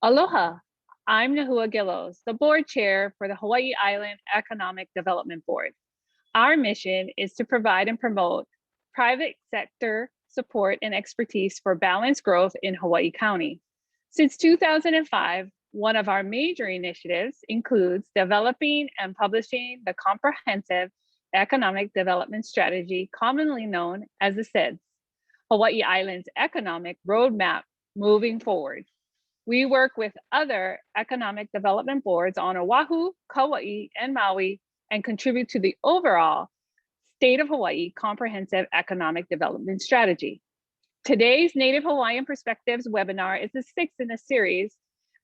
Aloha, I'm Nahua Gillows, the board chair for the Hawaii Island Economic Development Board. Our mission is to provide and promote private sector support and expertise for balanced growth in Hawaii County. Since 2005, one of our major initiatives includes developing and publishing the Comprehensive Economic Development Strategy, commonly known as the CEDS, Hawaii Island's economic roadmap moving forward. We work with other economic development boards on Oahu, Kauai, and Maui, and contribute to the overall State of Hawaii Comprehensive Economic Development Strategy. Today's Native Hawaiian Perspectives webinar is the sixth in a series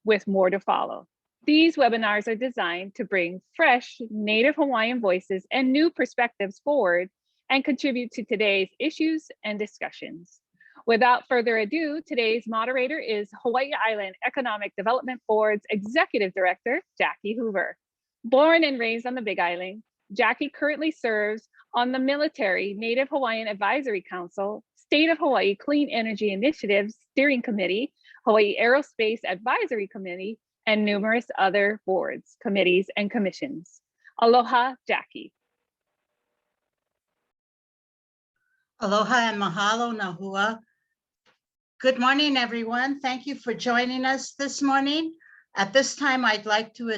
with more to follow. These webinars are designed to bring fresh Native Hawaiian voices and new perspectives forward and contribute to today's issues and discussions. Without further ado, today's moderator is Hawaii Island Economic Development Board's Executive Director, Jackie Hoover. Born and raised on the Big Island, Jackie currently serves on the Military Native Hawaiian Advisory Council, State of Hawaii Clean Energy Initiatives Steering Committee, Hawaii Aerospace Advisory Committee, and numerous other boards, committees, and commissions. Aloha, Jackie. Aloha and mahalo, Nahua. Good morning, everyone. Thank you for joining us this morning. At this time, I'd like to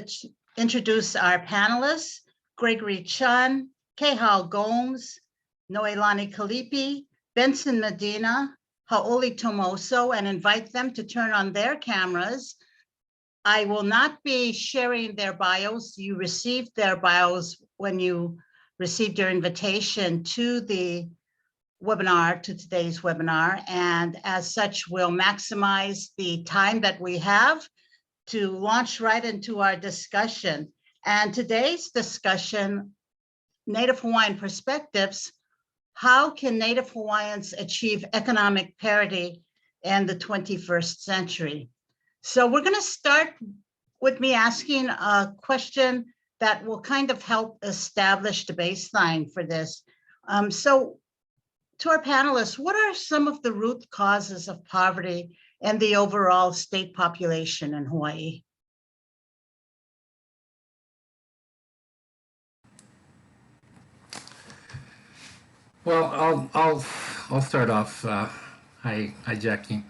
introduce our panelists, Gregory Chun, Kehal Gomes, Noelani Kalipi, Benson Medina, Haoli Tomoso, and invite them to turn on their cameras. I will not be sharing their bios. You received their bios when you received your invitation to the webinar, to today's webinar, and as such, we'll maximize the time that we have to launch right into our discussion. And today's discussion, Native Hawaiian Perspectives, how can Native Hawaiians achieve economic parity in the 21st century? So we're going to start with me asking a question that will kind of help establish the baseline for this. So to our panelists, what are some of the root causes of poverty and the overall state population in Hawaii? Well, I'll start off. Hi, Jackie.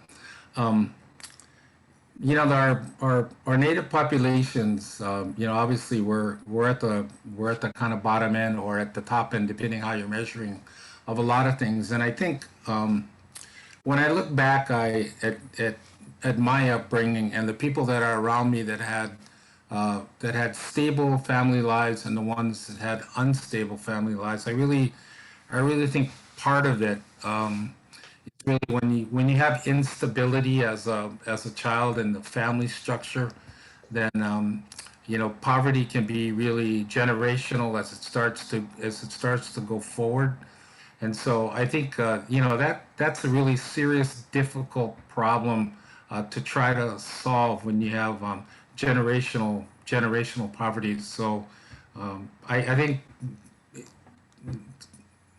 You know, our native populations. You know, obviously we're at the kind of bottom end or at the top end, depending how you're measuring, of a lot of things. And I think when I look back at my upbringing and the people that are around me that had stable family lives and the ones that had unstable family lives, I really think part of it is really when you have instability as a child in the family structure, then you know, poverty can be really generational as it starts to go forward. And so I think you know, that's a really serious, difficult problem to try to solve when you have generational poverty. So I think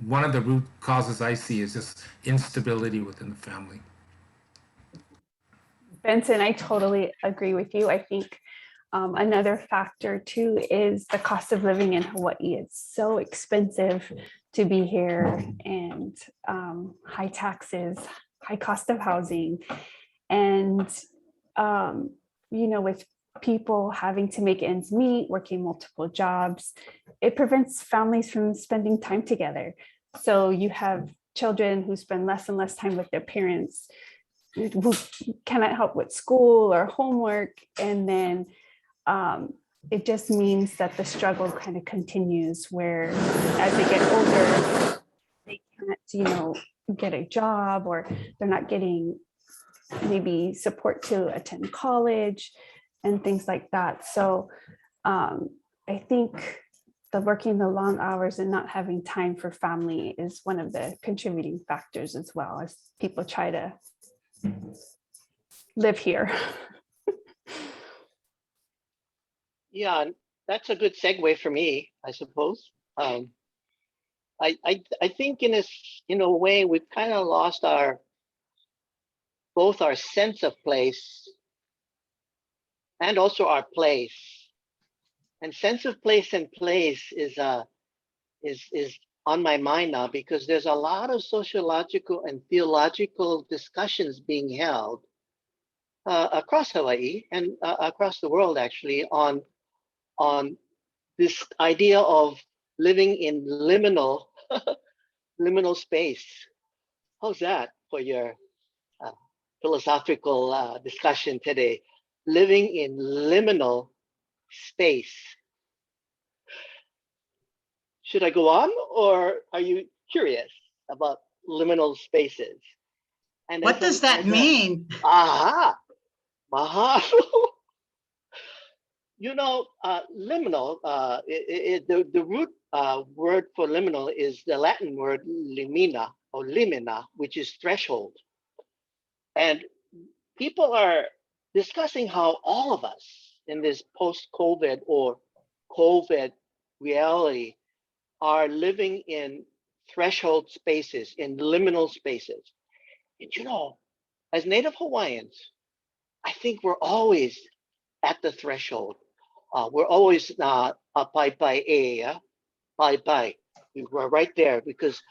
one of the root causes I see is just instability within the family. Benson, I totally agree with you. I think another factor too is the cost of living in Hawaii. It's so expensive to be here, and high taxes, high cost of housing. And, you know, with people having to make ends meet, working multiple jobs, it prevents families from spending time together. So you have children who spend less and less time with their parents, who cannot help with school or homework. And then it just means that the struggle kind of continues, where as they get older, they can't, you know, get a job, or they're not getting maybe support to attend college and things like that. So I think the working the long hours and not having time for family is one of the contributing factors as well, as people try to live here. Yeah, that's a good segue for me, I suppose. I think in a way we've kind of lost both our sense of place and also our place. And sense of place and place is on my mind now, because there's a lot of sociological and theological discussions being held across Hawaii and across the world, actually, on this idea of living in liminal space. How's that for your philosophical discussion today? Living in liminal space. Should I go on, or are you curious about liminal spaces? And What does that mean? Aha, mahalo. You know, liminal, the root word for liminal is the Latin word limina or limina, which is threshold. And people are discussing how all of us in this post-COVID or COVID reality are living in threshold spaces, in liminal spaces. And you know, as Native Hawaiians, I think we're always at the threshold. We're always pai pai. We're right there because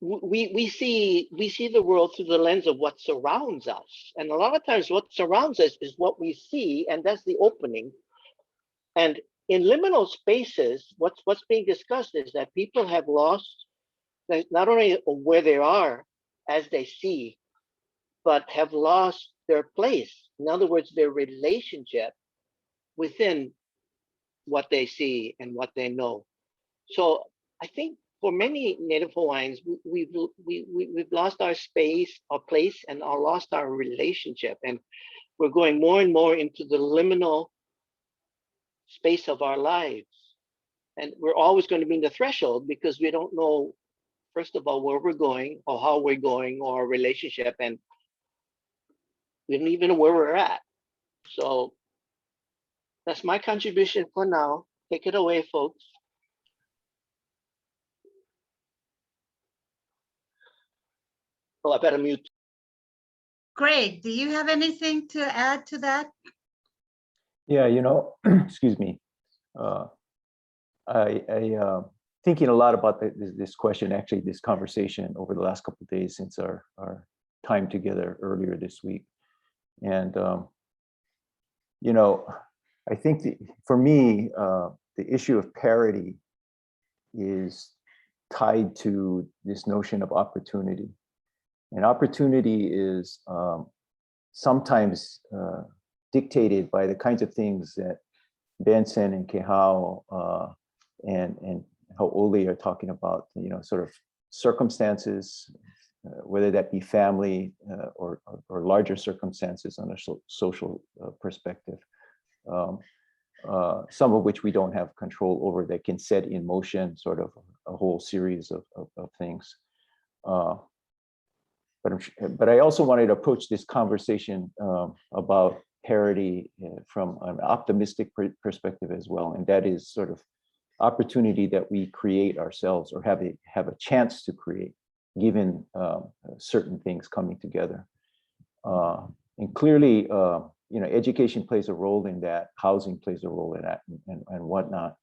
we see the world through the lens of what surrounds us, and a lot of times what surrounds us is what we see, and that's the opening. And in liminal spaces, what's being discussed is that people have lost not only where they are as they see, but have lost their place. In other words, their relationship within what they see and what they know. So I think for many Native Hawaiians, we've lost our space, our place, and lost our relationship, and we're going more and more into the liminal space of our lives. And we're always going to be in the threshold because we don't know, first of all, where we're going or how we're going or our relationship, and we don't even know where we're at. So that's my contribution for now. Take it away, folks. Oh, I better mute. Greg, do you have anything to add to that? Yeah, you know, excuse me. I thinking a lot about this question, actually, this conversation over the last couple of days since our time together earlier this week. And, you know, I think for me, the issue of parity is tied to this notion of opportunity. And opportunity is sometimes dictated by the kinds of things that Benson and Kehao and Hau'oli are talking about, you know, sort of circumstances, whether that be family or larger circumstances on a social perspective, some of which we don't have control over, that can set in motion sort of a whole series of things. But I also wanted to approach this conversation about parity from an optimistic perspective as well, and that is sort of opportunity that we create ourselves or have a chance to create, given certain things coming together. And clearly, you know, education plays a role in that, housing plays a role in that, and whatnot.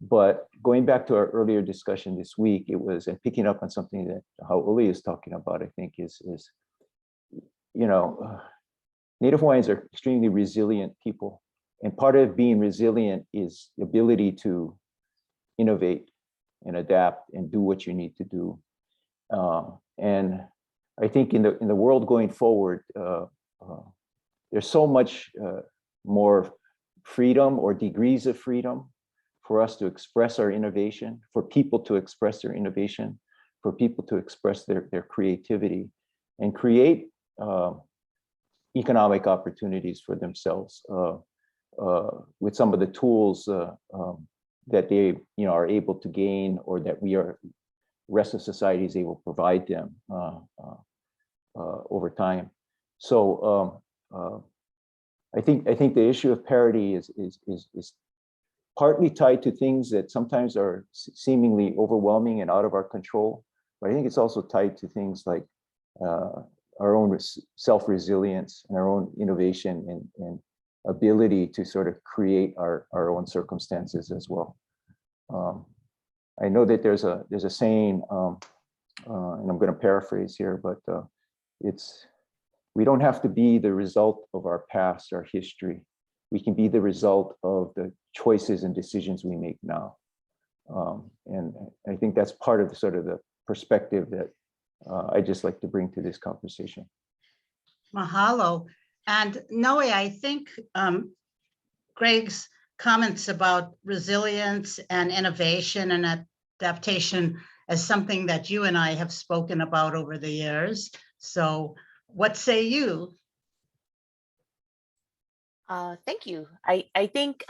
But going back to our earlier discussion this week, it was, and picking up on something that Hau'oli is talking about, I think is you know, Native Hawaiians are extremely resilient people. And part of being resilient is the ability to innovate and adapt and do what you need to do. And I think in the world going forward, there's so much more freedom or degrees of freedom for us to express our innovation, for people to express their innovation, for people to express their creativity and create economic opportunities for themselves with some of the tools that they, you know, are able to gain, or that rest of society is able to provide them over time. So I think the issue of parity is partly tied to things that sometimes are seemingly overwhelming and out of our control, but I think it's also tied to things like our own self-resilience and our own innovation ability to sort of create our own circumstances as well. I know that there's a saying, and I'm going to paraphrase here, but we don't have to be the result of our past, our history. We can be the result of the choices and decisions we make now. And I think that's part of the perspective that I just like to bring to this conversation. Mahalo. And Noe, I think Greg's comments about resilience and innovation and adaptation as something that you and I have spoken about over the years. So what say you? Thank you. I think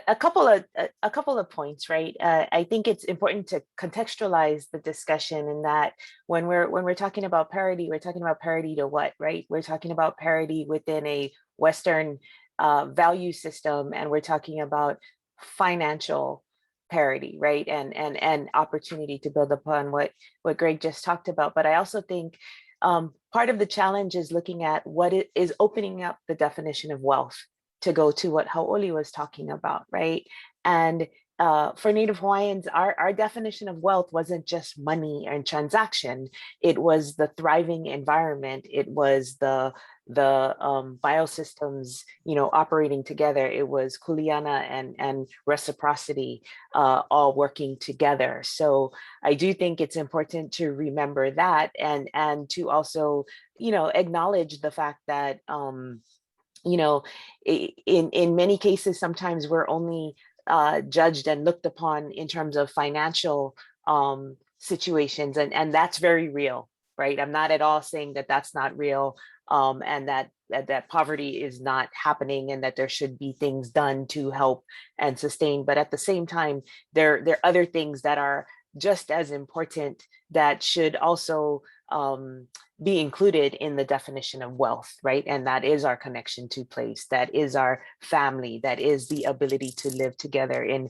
a couple of points, right? I think it's important to contextualize the discussion in that when we're talking about parity, we're talking about parity to what, right? We're talking about parity within a Western value system, and we're talking about financial parity, right? And opportunity to build upon what Greg just talked about. But I also think part of the challenge is looking at what it is opening up the definition of wealth to go to what Hau'oli was talking about, right? And for Native Hawaiians, our definition of wealth wasn't just money and transaction. It was the thriving environment. It was the biosystems, operating together. It was kuleana and reciprocity, all working together. So I do think it's important to remember that and to also, acknowledge the fact that, in many cases, sometimes we're only judged and looked upon in terms of financial situations, and that's very real, right? I'm not at all saying that that's not real, and that poverty is not happening, and that there should be things done to help and sustain. But at the same time, there are other things that are just as important that should also be included in the definition of wealth, right? And that is our connection to place, that is our family, that is the ability to live together in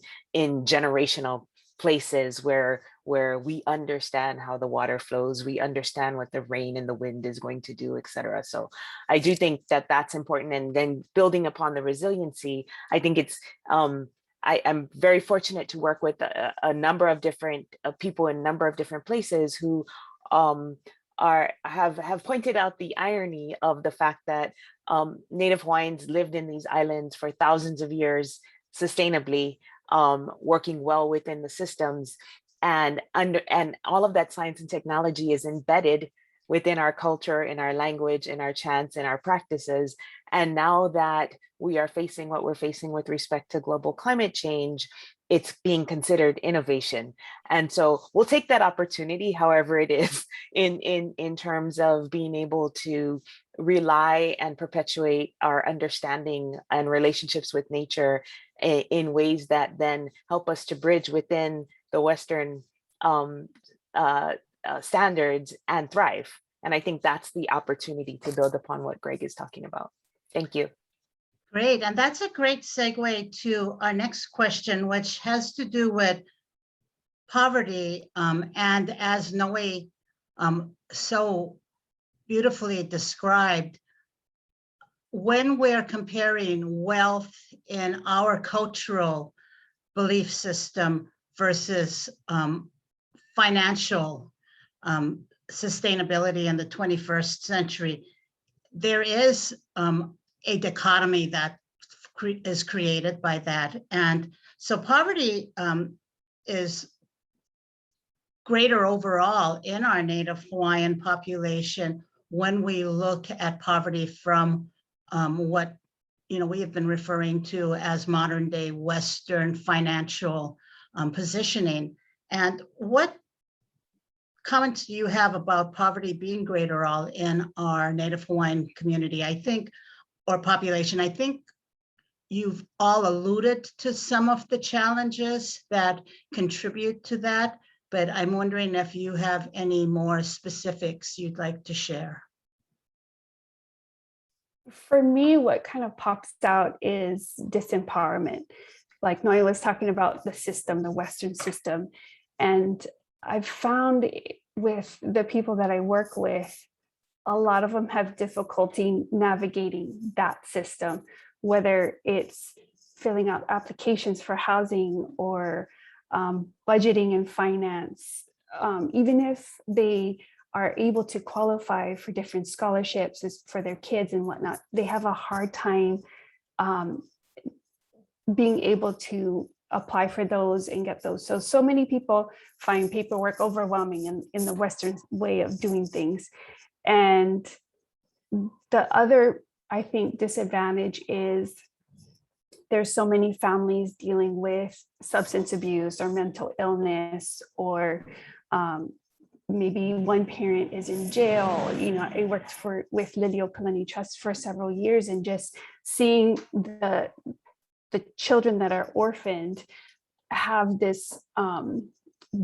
generational places where we understand how the water flows, we understand what the rain and the wind is going to do, etc. So I do think that that's important. And then building upon the resiliency, I think it's I'm very fortunate to work with a number of different people in a number of different places who have pointed out the irony of the fact that Native Hawaiians lived in these islands for thousands of years sustainably, working well within the systems, and all of that science and technology is embedded within our culture, in our language, in our chants, in our practices. And now that we are facing what we're facing with respect to global climate change, it's being considered innovation. And so we'll take that opportunity, however it is, in terms of being able to rely and perpetuate our understanding and relationships with nature in ways that then help us to bridge within the Western standards and thrive. And I think that's the opportunity to build upon what Greg is talking about. Thank you. Great, and that's a great segue to our next question, which has to do with poverty. And as Noe so beautifully described, when we're comparing wealth in our cultural belief system versus financial sustainability in the 21st century, there is a dichotomy that is created by that. And so poverty is greater overall in our Native Hawaiian population when we look at poverty from what we have been referring to as modern day Western financial positioning. And what comments do you have about poverty being greater all in our Native Hawaiian community, or population? I think you've all alluded to some of the challenges that contribute to that, but I'm wondering if you have any more specifics you'd like to share. For me, what kind of pops out is disempowerment. Like Noe was talking about the system, the Western system. And I've found with the people that I work with, a lot of them have difficulty navigating that system, whether it's filling out applications for housing or budgeting and finance, even if they are able to qualify for different scholarships for their kids and whatnot, they have a hard time being able to apply for those and get those. So many people find paperwork overwhelming in the Western way of doing things. And the other, I think, disadvantage is there's so many families dealing with substance abuse or mental illness, or maybe one parent is in jail. You know, I worked with Liliuokalani Trust for several years, and just seeing the children that are orphaned have this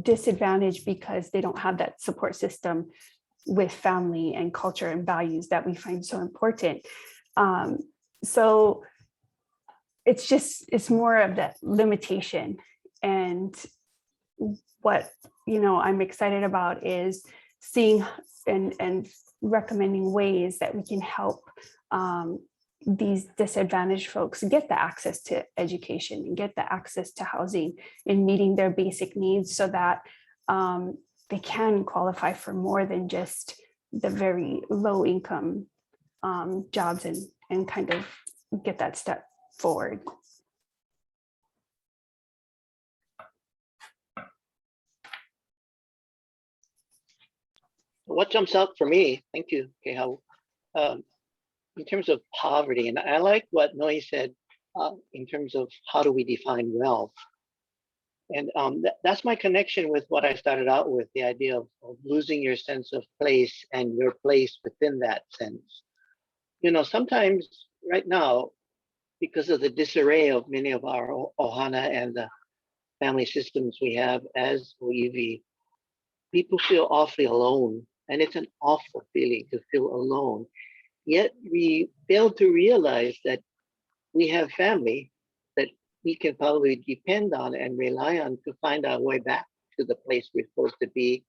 disadvantage because they don't have that support system with family and culture and values that we find so important. So it's more of that limitation. And what, I'm excited about is seeing and recommending ways that we can help these disadvantaged folks get the access to education and get the access to housing and meeting their basic needs, so that they can qualify for more than just the very low income jobs, and kind of get that step forward. What jumps out for me, thank you, Kehawu, in terms of poverty, and I like what Noi said in terms of how do we define wealth. And that's my connection with what I started out with, the idea of losing your sense of place and your place within that sense. Sometimes right now, because of the disarray of many of our ohana and the family systems we have as Oiwi, people feel awfully alone. And it's an awful feeling to feel alone. Yet we fail to realize that we have family that we can probably depend on and rely on to find our way back to the place we're supposed to be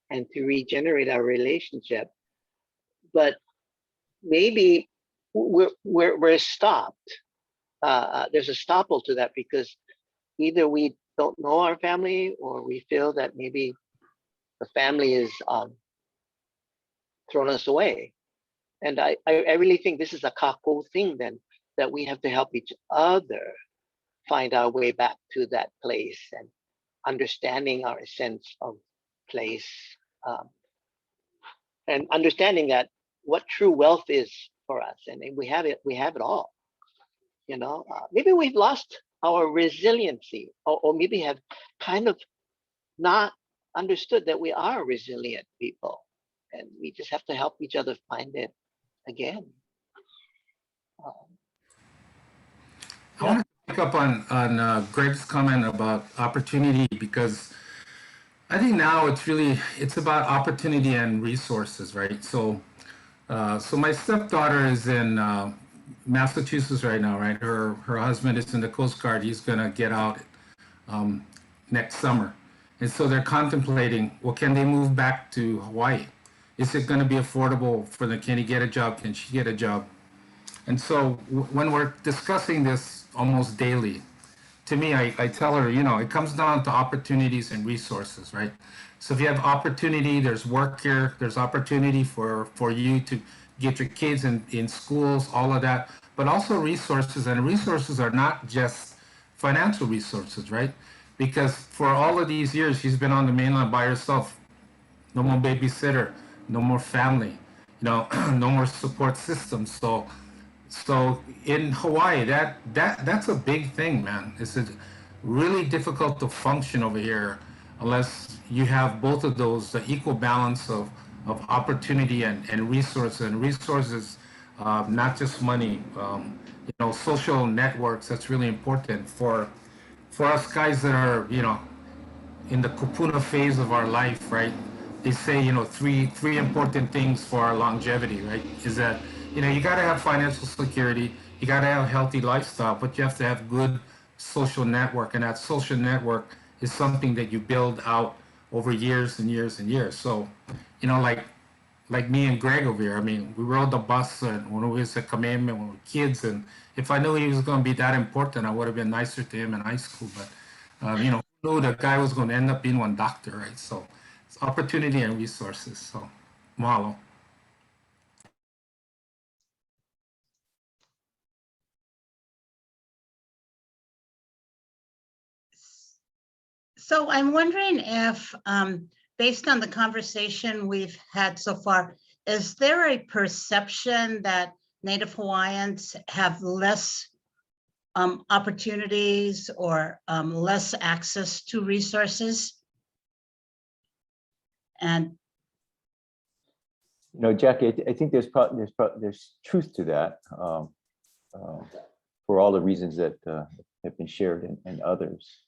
and to regenerate our relationship. But maybe we're stopped. There's a stopple to that because either we don't know our family, or we feel that maybe the family is thrown us away. And I really think this is a kako thing then, that we have to help each other find our way back to that place and understanding our sense of place, and understanding that what true wealth is for us. And we have it all. Maybe we've lost our resiliency, or maybe have kind of not understood that we are resilient people, and we just have to help each other find it again. I want to pick up on Greg's comment about opportunity, because I think now it's about opportunity and resources, right? So my stepdaughter is in Massachusetts right now, right? Her husband is in the Coast Guard. He's gonna get out next summer, and so they're contemplating, well, can they move back to Hawaii? Is it going to be affordable for them? Can he get a job? Can she get a job? And so when we're discussing this almost daily, to me, I tell her, it comes down to opportunities and resources, right? So if you have opportunity, there's work here, there's opportunity for you to get your kids in schools, all of that, but also resources. And resources are not just financial resources, right? Because for all of these years, she's been on the mainland by herself. No more babysitter, no more family, no more support system. So in Hawaii, that's a big thing, man. It's really difficult to function over here unless you have both of those, the equal balance of opportunity and resources. And resources, not just money, social networks. That's really important for us guys that are, in the kupuna phase of our life, right? They say, three important things for our longevity, right? Is that, you got to have financial security, you got to have a healthy lifestyle, but you have to have good social network. And that social network is something that you build out over years and years and years. So, like like me and Greg over here. I mean, we rode the bus and when we was a commandment when we were kids, and if I knew he was going to be that important, I would have been nicer to him in high school. But you know, who knew the guy was going to end up being one doctor, right? So it's opportunity and resources. So mahalo. So I'm wondering if, based on the conversation we've had so far, is there a perception that Native Hawaiians have less opportunities or less access to resources? And Jackie, I think there's truth to that, for all the reasons that have been shared and others.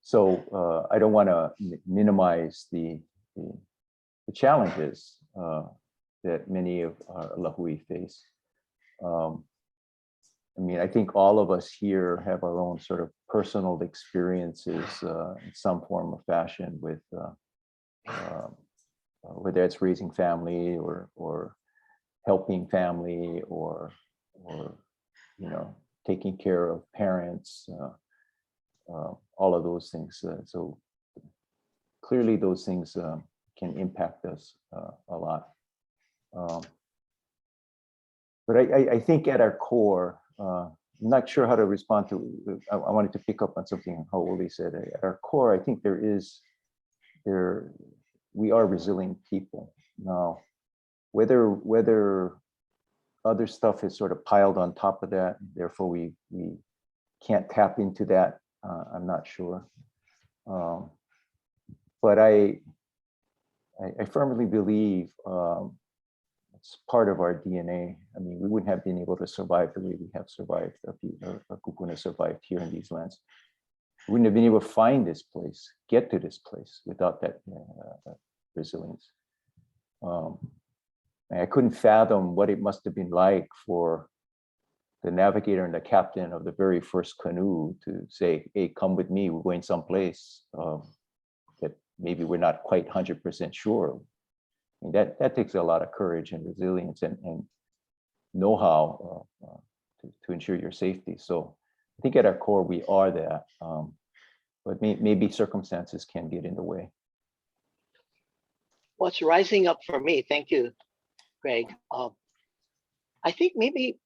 So I don't want to minimize the challenges that many of our Lahui face. I mean, I think all of us here have our own sort of personal experiences in some form or fashion with whether it's raising family or helping family or taking care of parents, all of those things. So clearly those things can impact us a lot. But I think at our core, I'm not sure how to respond to, I wanted to pick up on something Hau'oli said. At our core, I think we are resilient people. Now, whether other stuff is sort of piled on top of that, therefore we can't tap into that, I'm not sure. But I firmly believe it's part of our DNA. I mean, we wouldn't have been able to survive the way we have survived, our kupuna survived here in these lands. We wouldn't have been able to find this place, get to this place without that resilience. I couldn't fathom what it must have been like for the navigator and the captain of the very first canoe to say, hey, come with me, we're going someplace that maybe we're not quite 100% sure. I mean, that takes a lot of courage and resilience and know-how to ensure your safety. So I think at our core, we are that, but maybe circumstances can get in the way. What's rising up for me, thank you, Greg. I think maybe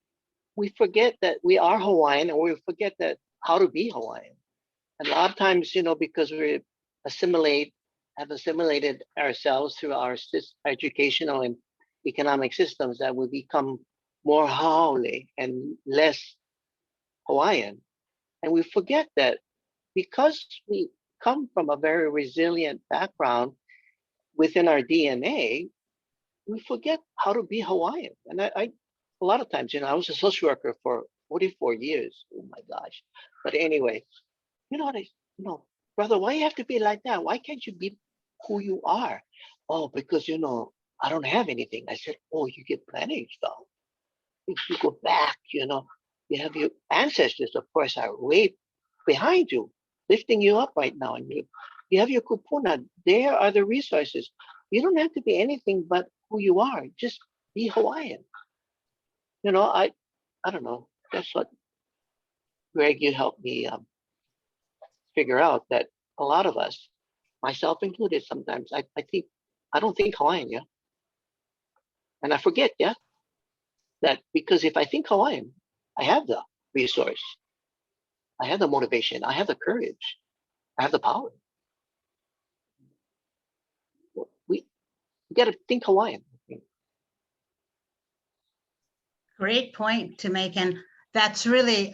we forget that we are Hawaiian and we forget that how to be Hawaiian. And a lot of times, because we have assimilated ourselves through our educational and economic systems, that we become more haole and less Hawaiian. And we forget that because we come from a very resilient background within our DNA, we forget how to be Hawaiian. And I a lot of times, I was a social worker for 44 years. Oh my gosh. But anyway, brother, why you have to be like that? Why can't you be who you are? Oh, because, I don't have anything. I said, oh, you get plenty of stuff. If you go back, you have your ancestors, of course, are way behind you, lifting you up right now. And you have your kupuna. There are the resources. You don't have to be anything but who you are. Just be Hawaiian. I don't know. That's what, Greg, you helped me figure out, that a lot of us, myself included, sometimes I don't think Hawaiian, yeah. And I forget, yeah, that because if I think Hawaiian, I have the resource, I have the motivation, I have the courage, I have the power. We got to think Hawaiian. great point to make, and that's really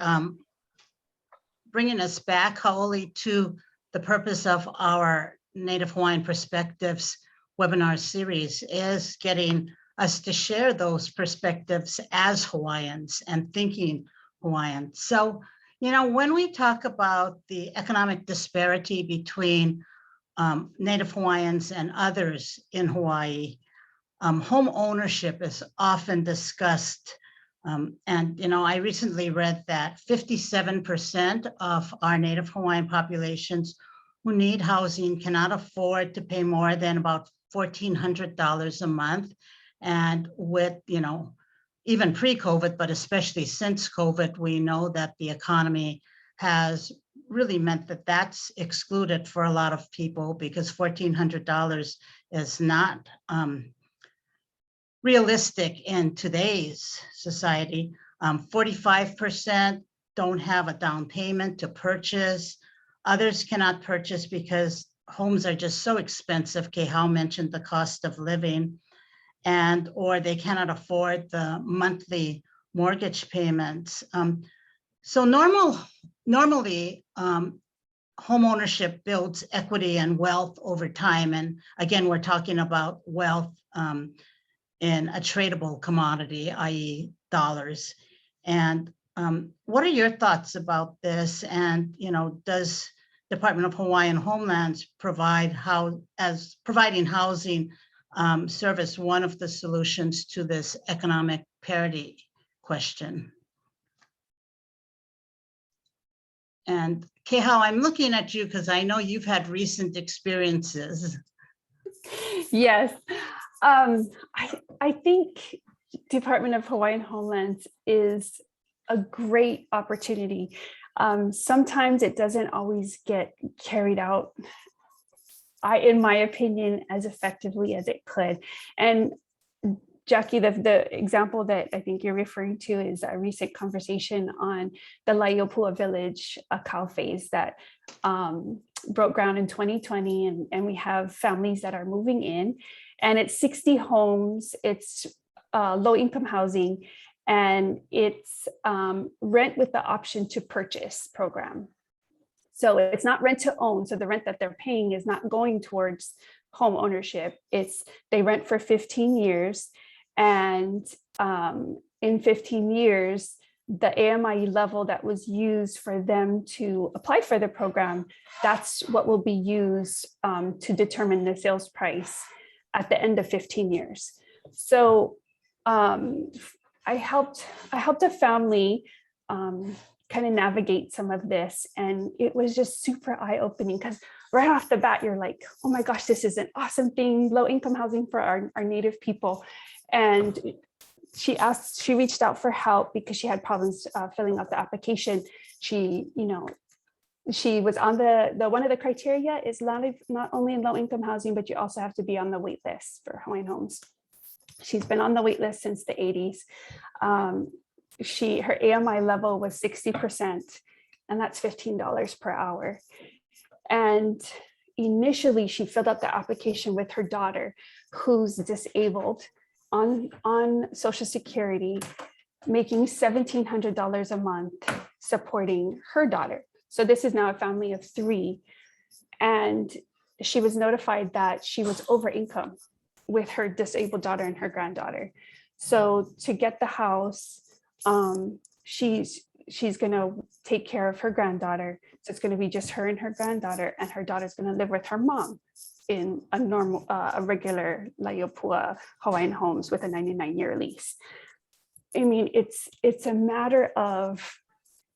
bringing us back, Hau'oli, to the purpose of our Native Hawaiian Perspectives webinar series, is getting us to share those perspectives as Hawaiians and thinking Hawaiian. So, when we talk about the economic disparity between Native Hawaiians and others in Hawaii, home ownership is often discussed. And I recently read that 57% of our Native Hawaiian populations who need housing cannot afford to pay more than about $1,400 a month. And with, even pre-COVID, but especially since COVID, we know that the economy has really meant that that's excluded for a lot of people, because $1,400 is not realistic in today's society. 45% don't have a down payment to purchase. Others cannot purchase because homes are just so expensive. Kehao mentioned the cost of living, or they cannot afford the monthly mortgage payments. So normally, home ownership builds equity and wealth over time. And again, we're talking about wealth in a tradable commodity, i.e. dollars. And what are your thoughts about this? And does Department of Hawaiian Homelands providing housing service one of the solutions to this economic parity question? And Kehao, I'm looking at you because I know you've had recent experiences. Yes, I think Department of Hawaiian Homelands is a great opportunity. Sometimes it doesn't always get carried out, in my opinion, as effectively as it could. And Jackie, the example that I think you're referring to is a recent conversation on the Laiopua Village cow phase that broke ground in 2020. And we have families that are moving in, and it's 60 homes. It's low income housing, and it's rent with the option to purchase program. So it's not rent to own. So the rent that they're paying is not going towards home ownership. They rent for 15 years. And in 15 years, the AMI level that was used for them to apply for the program, that's what will be used to determine the sales price at the end of 15 years. So I helped a family kind of navigate some of this, and it was just super eye-opening, because right off the bat you're like, oh my gosh, this is an awesome thing, low income housing for our Native people. And she reached out for help because she had problems filling out the application. She was on the one of the criteria is not only in low income housing, but you also have to be on the wait list for Hawaiian Homes. She's been on the wait list since the 80s. Her AMI level was 60%, and that's $15 per hour. And initially she filled out the application with her daughter, who's disabled, on Social Security, making $1,700 a month, supporting her daughter. So this is now a family of 3. And she was notified that she was over income with her disabled daughter and her granddaughter. So to get the house, she's going to take care of her granddaughter. So it's going to be just her and her granddaughter, and her daughter's going to live with her mom in a regular Laiopua Hawaiian Homes with a 99-year lease. I mean, it's a matter of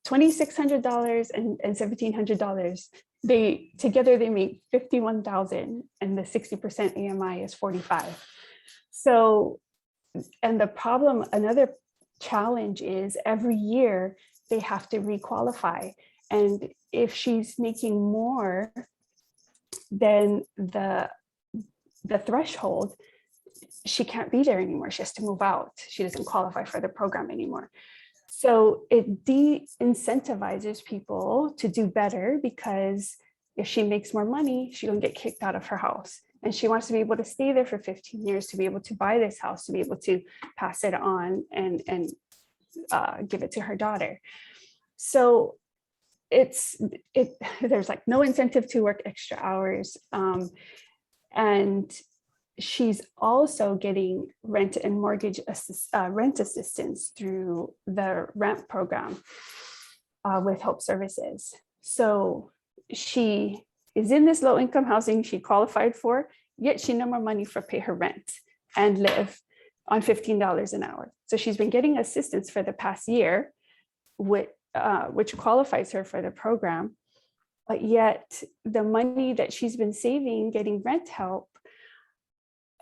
$2,600 and $1,700. Together they make $51,000, and the 60% AMI is $45,000. So, and the problem, another challenge is every year they have to requalify. And if she's making more than the threshold, she can't be there anymore. She has to move out. She doesn't qualify for the program anymore. So it de-incentivizes people to do better, because if she makes more money, she's gonna get kicked out of her house. And she wants to be able to stay there for 15 years, to be able to buy this house, to be able to pass it on and give it to her daughter. So there's like no incentive to work extra hours. And she's also getting rent and mortgage rent assistance through the rent program with Hope Services. So she is in this low income housing she qualified for, yet she no more money for pay her rent and live on $15 an hour. So she's been getting assistance for the past year, which qualifies her for the program, but yet the money that she's been saving getting rent help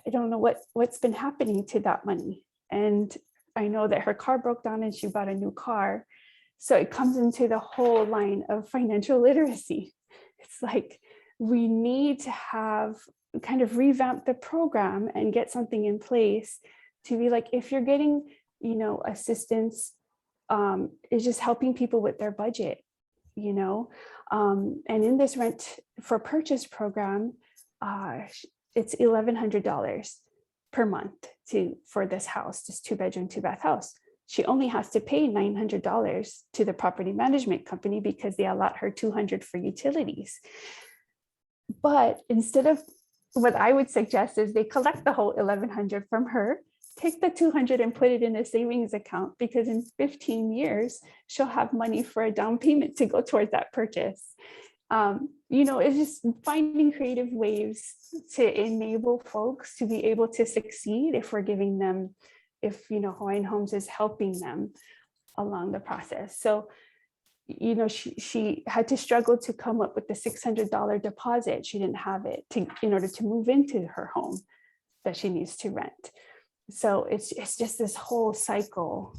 I don't know what's been happening to that money. And I know that her car broke down and she bought a new car. So it comes into the whole line of financial literacy. It's like, we need to have kind of revamp the program and get something in place to be like, if you're getting, assistance, is just helping people with their budget, and in this rent for purchase program, it's $1,100 per month for this house, this 2-bedroom, 2-bath house. She only has to pay $900 to the property management company because they allot her $200 for utilities. But instead of, what I would suggest is they collect the whole $1,100 from her, take the $200 and put it in a savings account, because in 15 years, she'll have money for a down payment to go towards that purchase. It's just finding creative ways to enable folks to be able to succeed if we're giving them, Hawaiian Homes is helping them along the process. So, she had to struggle to come up with the $600 deposit. She didn't have it in order to move into her home that she needs to rent. So it's just this whole cycle,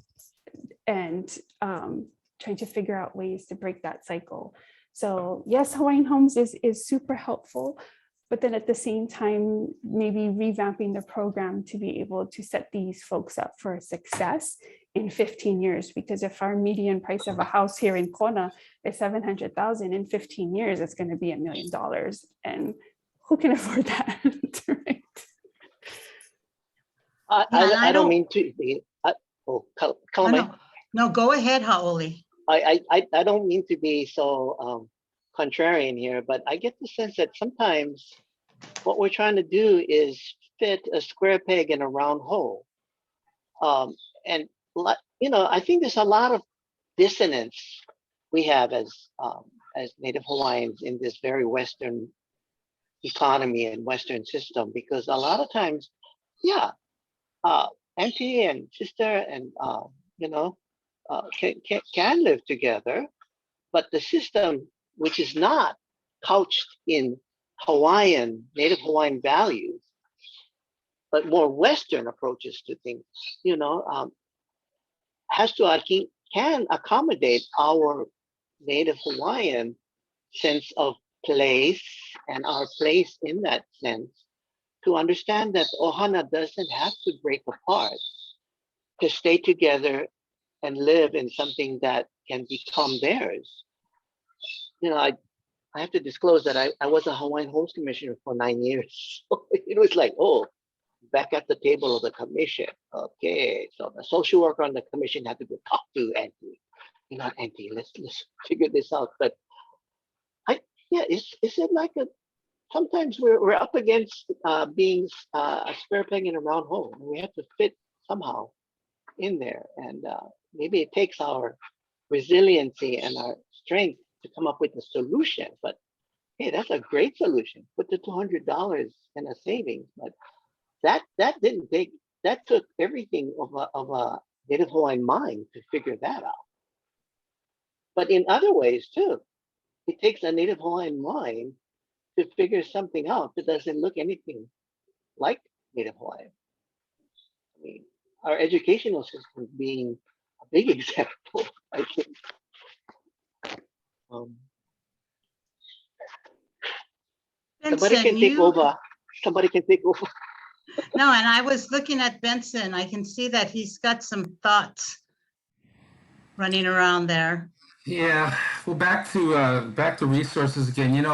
and trying to figure out ways to break that cycle. So yes, Hawaiian Homes is super helpful, but then at the same time, maybe revamping the program to be able to set these folks up for success in 15 years. Because if our median price of a house here in Kona is $700,000, in 15 years, it's going to be $1 million. And who can afford that? Right? I don't mean to be. Kalame. No, go ahead, Haoli. I don't mean to be so contrarian here, but I get the sense that sometimes what we're trying to do is fit a square peg in a round hole. And I think there's a lot of dissonance we have as Native Hawaiians in this very Western economy and Western system, because a lot of times, auntie and sister and can live together, but the system, which is not couched in Native Hawaiian values, but more Western approaches to things, can accommodate our Native Hawaiian sense of place and our place in that sense, to understand that ohana doesn't have to break apart to stay together and live in something that can become theirs. I have to disclose that I was a Hawaiian Homes Commissioner for 9 years. So it was like, back at the table of the commission. Okay, so the social worker on the commission had to go talk to Auntie. Auntie, let's figure this out. But is it like sometimes we're up against being a square peg in a round hole. We have to fit somehow in there, and maybe it takes our resiliency and our strength to come up with a solution. But hey, that's a great solution. Put the $200 in a savings, but that took everything of a Native Hawaiian mind to figure that out. But in other ways too, it takes a Native Hawaiian mind to figure something out that doesn't look anything like Native Hawaiian. I mean, our educational system being a big example, I think. Somebody can take over. Somebody can take over. No, and I was looking at Benson. I can see that he's got some thoughts running around there. Yeah, well, back to resources again.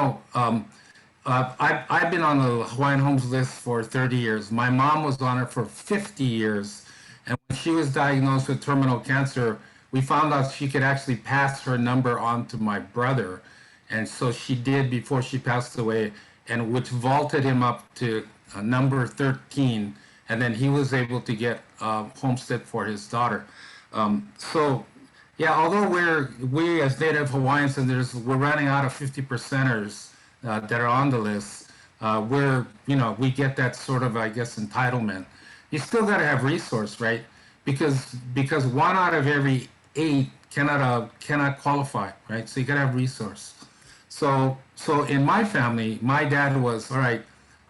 I've been on the Hawaiian Homes list for 30 years. My mom was on it for 50 years, and when she was diagnosed with terminal cancer, we found out she could actually pass her number on to my brother, and so she did before she passed away, and which vaulted him up to number 13, and then he was able to get homestead for his daughter. So yeah, although we as Native Hawaiians, and we're running out of 50%ers that are on the list, we get that sort of, I guess, entitlement. You still got to have resource, right? Because 1 out of every 8 cannot qualify, right? So you got to have resource. So in my family, my dad was, all right,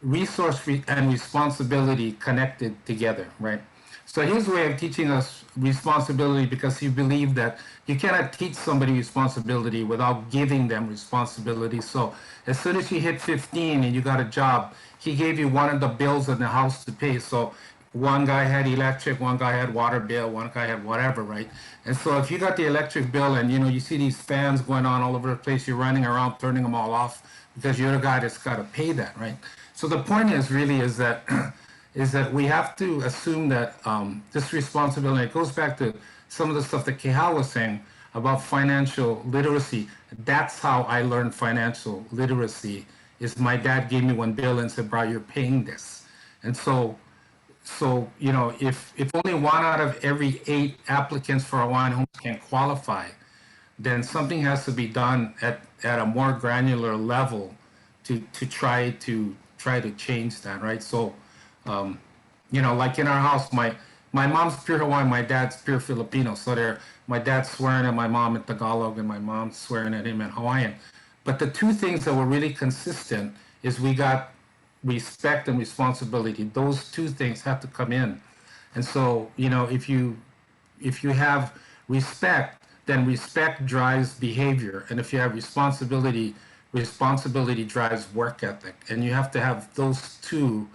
and responsibility connected together, right? So his way of teaching us responsibility, because he believed that you cannot teach somebody responsibility without giving them responsibility. So as soon as you hit 15 and you got a job, he gave you one of the bills in the house to pay. So one guy had electric, one guy had water bill, one guy had whatever, right? And so if you got the electric bill and you see these fans going on all over the place, you're running around turning them all off because you're the guy that's got to pay that, right? So the point is really is that is that we have to assume that this responsibility, it goes back to some of the stuff that Kehal was saying about financial literacy. That's how I learned financial literacy, is my dad gave me one bill and said, bro, you're paying this. And so if only 1 out of every 8 applicants for Hawaiian homes can qualify, then something has to be done at a more granular level to try to change that, right? So like in our house, my mom's pure Hawaiian, my dad's pure Filipino. So my dad's swearing at my mom in Tagalog and my mom's swearing at him in Hawaiian. But the two things that were really consistent is we got respect and responsibility. Those two things have to come in. And so, if you have respect, then respect drives behavior. And if you have responsibility drives work ethic. And you have to have those two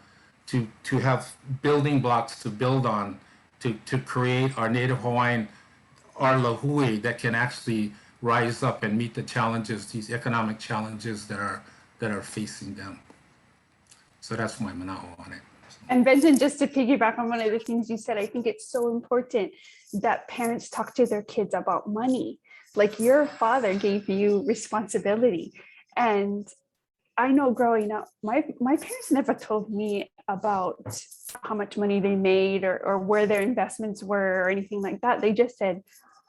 to have building blocks to build on to create our native Hawaiian, our lahui, that can actually rise up and meet the challenges, these economic challenges that are facing them. So that's my manao on it. And Benjamin, just to piggyback on one of the things you said, I think it's so important that parents talk to their kids about money. Like your father gave you responsibility. And I know growing up, my parents never told me about how much money they made or where their investments were or anything like that. They just said,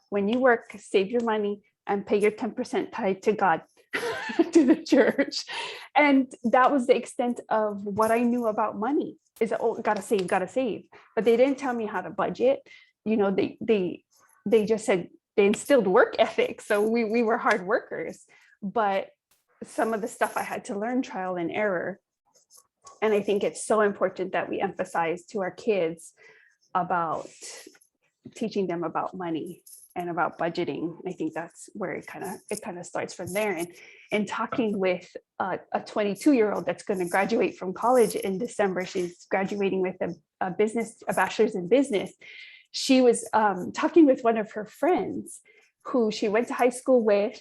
when you work, save your money and pay your 10% tithe to God, to the church. And that was the extent of what I knew about money, is, oh, gotta save. But they didn't tell me how to budget. They just said, they instilled work ethic. So we were hard workers, but some of the stuff I had to learn trial and error. And I think it's so important that we emphasize to our kids about teaching them about money and about budgeting. I think that's where it kind of starts from there. And talking with a 22-year-old that's going to graduate from college in December, she's graduating with a bachelor's in business. She was talking with one of her friends who she went to high school with,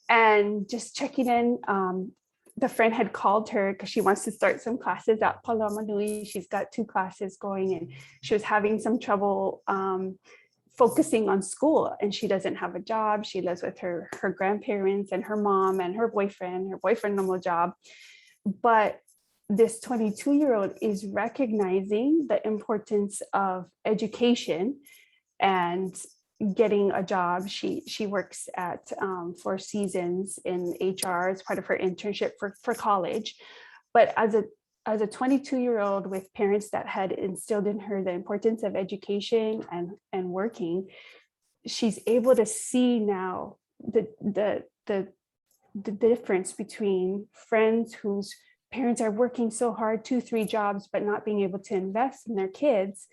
and just checking in. The friend had called her because she wants to start some classes at Palama Nui. She's got 2 classes going, and she was having some trouble focusing on school, and she doesn't have a job. She lives with her grandparents and her mom and her boyfriend normal job. But this 22-year-old is recognizing the importance of education and getting a job. She works at Four Seasons in HR as part of her internship for college. But as a 22-year-old with parents that had instilled in her the importance of education and working, she's able to see now the difference between friends whose parents are working so hard, 2-3 jobs, but not being able to invest in their kids.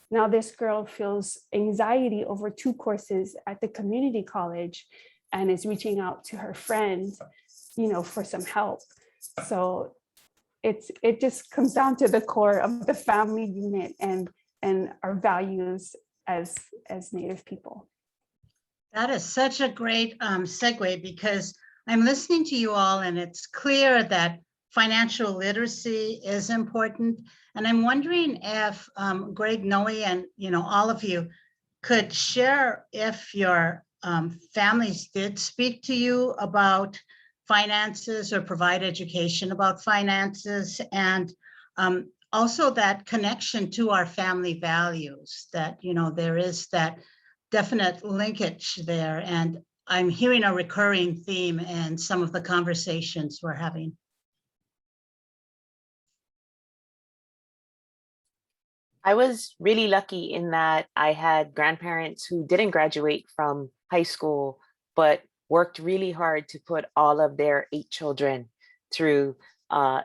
Now this girl feels anxiety over 2 courses at the community college and is reaching out to her friend, for some help. So it just comes down to the core of the family unit and our values as Native people. That is such a great segue, because I'm listening to you all, and it's clear that financial literacy is important. And I'm wondering if Greg, Noe, and all of you could share if your families did speak to you about finances or provide education about finances, and also that connection to our family values, that there is that definite linkage there. And I'm hearing a recurring theme in some of the conversations we're having. I was really lucky in that I had grandparents who didn't graduate from high school, but worked really hard to put all of their 8 children through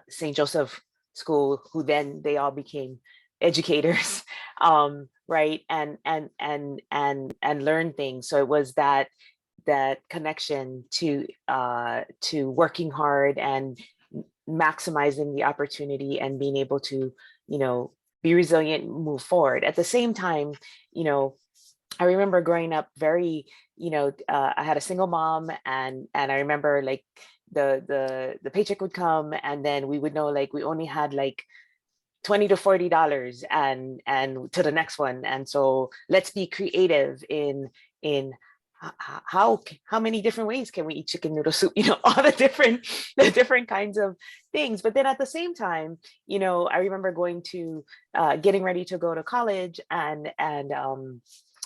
St. Joseph school, who then they all became educators, right, and learn things. So it was that connection to working hard and maximizing the opportunity and being able to, be resilient, move forward. At the same time, I remember growing up very, I had a single mom, and I remember like the paycheck would come, and then we would know like we only had like $20 to $40 and to the next one. And so let's be creative in how many different ways can we eat chicken noodle soup, all the different kinds of things. But then at the same time, I remember going to getting ready to go to college and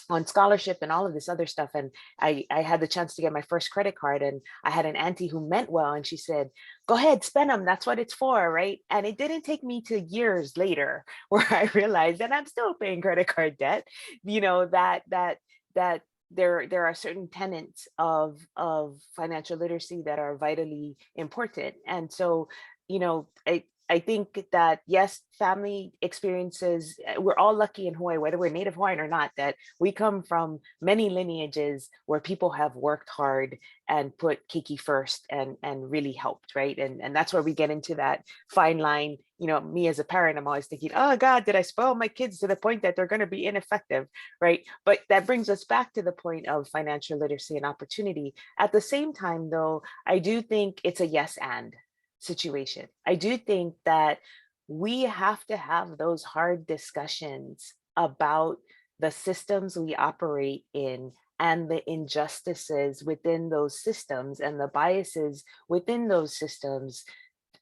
on scholarship and all of this other stuff. And I had the chance to get my first credit card, and I had an auntie who meant well, and she said, go ahead, spend them. That's what it's for, right? And it didn't take me to years later where I realized that I'm still paying credit card debt, that there are certain tenets of financial literacy that are vitally important. And so, I think that, yes, family experiences, we're all lucky in Hawaii, whether we're Native Hawaiian or not, that we come from many lineages where people have worked hard and put keiki first and really helped, right? And that's where we get into that fine line. Me as a parent, I'm always thinking, oh God, did I spoil my kids to the point that they're going to be ineffective, right? But that brings us back to the point of financial literacy and opportunity. At the same time, though, I do think it's a yes and situation. I do think that we have to have those hard discussions about the systems we operate in and the injustices within those systems and the biases within those systems,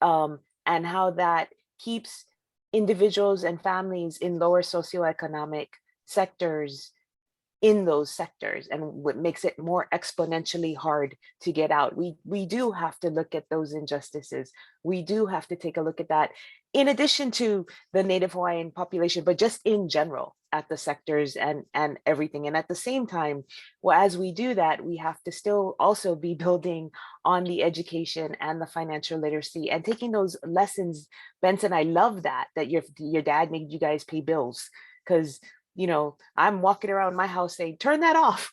and how that keeps individuals and families in lower socioeconomic sectors in those sectors, and what makes it more exponentially hard to get out. We do have to look at those injustices. We do have to take a look at that, in addition to the Native Hawaiian population, but just in general at the sectors and everything. And at the same time, well, as we do that, we have to still also be building on the education and the financial literacy and taking those lessons. Benson, I love that your dad made you guys pay bills, because I'm walking around my house saying, turn that off,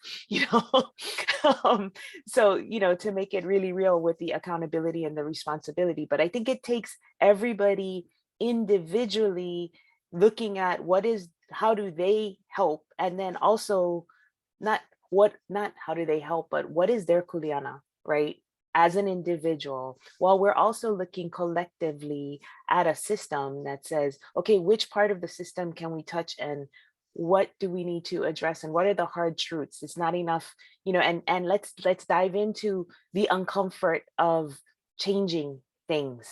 so, to make it really real with the accountability and the responsibility. But I think it takes everybody individually looking at how do they help? And then also not how do they help, but what is their kuleana, right? As an individual, while we're also looking collectively at a system that says, okay, which part of the system can we touch, and what do we need to address, and what are the hard truths? It's not enough, and let's dive into the uncomfort of changing things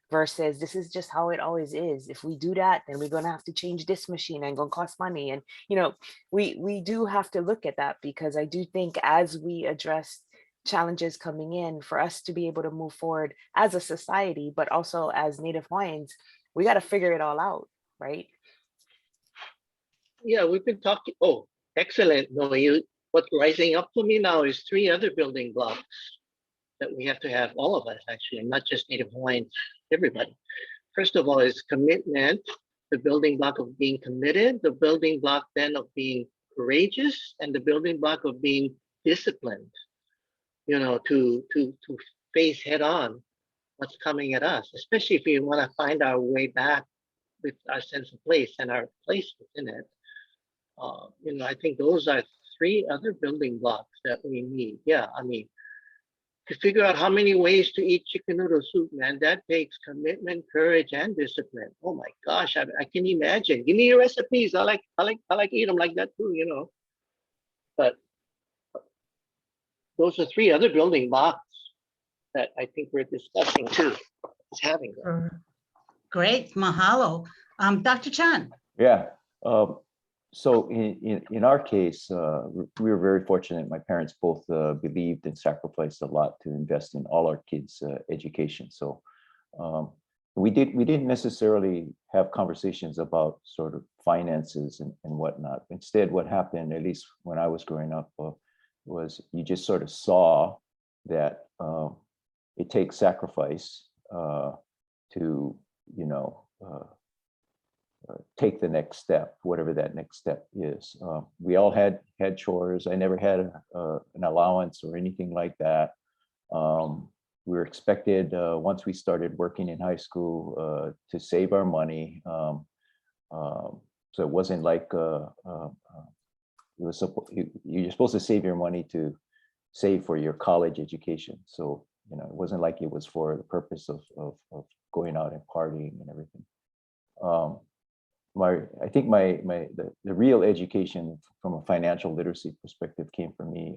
versus this is just how it always is. If we do that, then we're going to have to change this machine and going to cost money. And we do have to look at that, because I do think as we address challenges coming in, for us to be able to move forward as a society, but also as Native Hawaiians, we got to figure it all out, right? Yeah, we've been talking. Oh, excellent. No, what's rising up for me now is 3 other building blocks that we have to have, all of us actually, not just Native Hawaiians, everybody. First of all is commitment, the building block of being committed, the building block then of being courageous, and the building block of being disciplined, to face head on what's coming at us, especially if we want to find our way back with our sense of place and our place within it. I think those are 3 other building blocks that we need. Yeah, I mean, to figure out how many ways to eat chicken noodle soup, man, that takes commitment, courage, and discipline. Oh my gosh, I can imagine. Give me your recipes. I like eat them like that too, But those are 3 other building blocks that I think we're discussing too. Is having them. Great, mahalo. Dr. Chan. Yeah. So in our case, we were very fortunate. My parents both believed and sacrificed a lot to invest in all our kids' education. So we didn't necessarily have conversations about sort of finances and whatnot. Instead, what happened, at least when I was growing up, was you just sort of saw that it takes sacrifice to take the next step, whatever that next step is. We all had chores. I never had an allowance or anything like that. We were expected, once we started working in high school, to save our money. So it wasn't like you're supposed to save your money to save for your college education. So, you know, it wasn't like it was for the purpose of going out and partying and everything. I think the real education from a financial literacy perspective came from me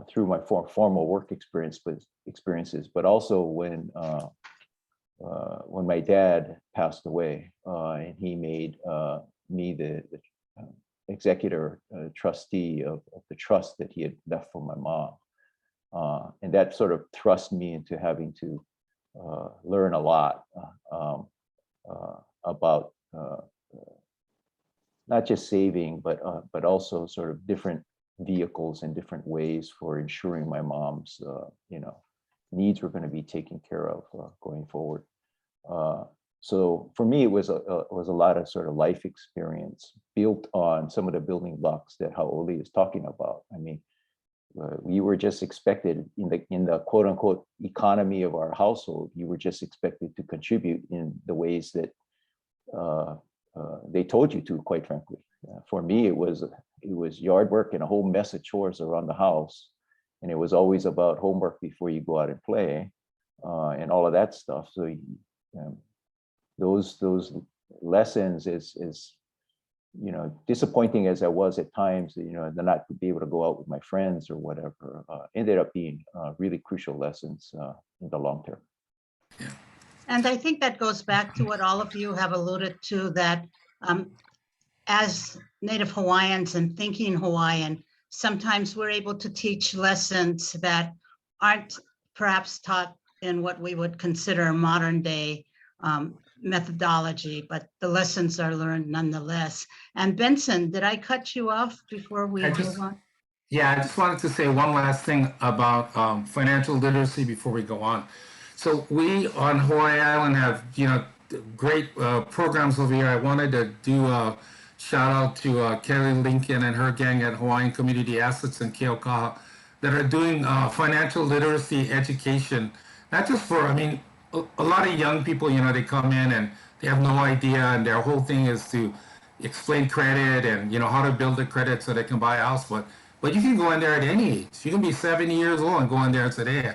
through my formal work experiences, but also when my dad passed away, and he made me the executor trustee of the trust that he had left for my mom. And that sort of thrust me into having to learn a lot about not just saving, but also sort of different vehicles and different ways for ensuring my mom's needs were going to be taken care of going forward. So for me, it was a lot of sort of life experience built on some of the building blocks that Hau'oli is talking about. I mean, we were just expected in the quote unquote economy of our household, you were just expected to contribute in the ways that they told you to, quite frankly. For me, it was yard work and a whole mess of chores around the house. And it was always about homework before you go out and play and all of that stuff. So those lessons is disappointing as I was at times, to not be able to go out with my friends or whatever, ended up being really crucial lessons in the long term. Yeah. And I think that goes back to what all of you have alluded to, that as Native Hawaiians and thinking Hawaiian, sometimes we're able to teach lessons that aren't perhaps taught in what we would consider modern day methodology, but the lessons are learned nonetheless. And Benson, did I cut you off before we move on? Yeah, I just wanted to say one last thing about financial literacy before we go on. So we on Hawaii Island have, great programs over here. I wanted to do a shout out to Kelly Lincoln and her gang at Hawaiian Community Assets in Keaukaha that are doing financial literacy education, not just for, a lot of young people, they come in and they have no idea, and their whole thing is to explain credit and, how to build the credit so they can buy a house. But you can go in there at any age. You can be 70 years old and go in there and say, hey,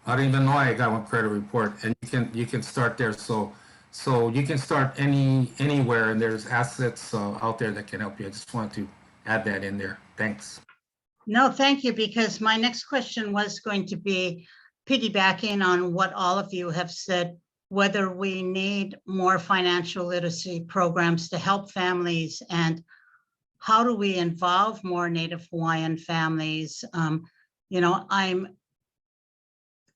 I don't even know I got one credit report, and you can start there. So you can start anywhere, and there's assets out there that can help you. I just wanted to add that in there. Thanks. No, thank you, because my next question was going to be piggybacking on what all of you have said, whether we need more financial literacy programs to help families, and how do we involve more Native Hawaiian families? I'm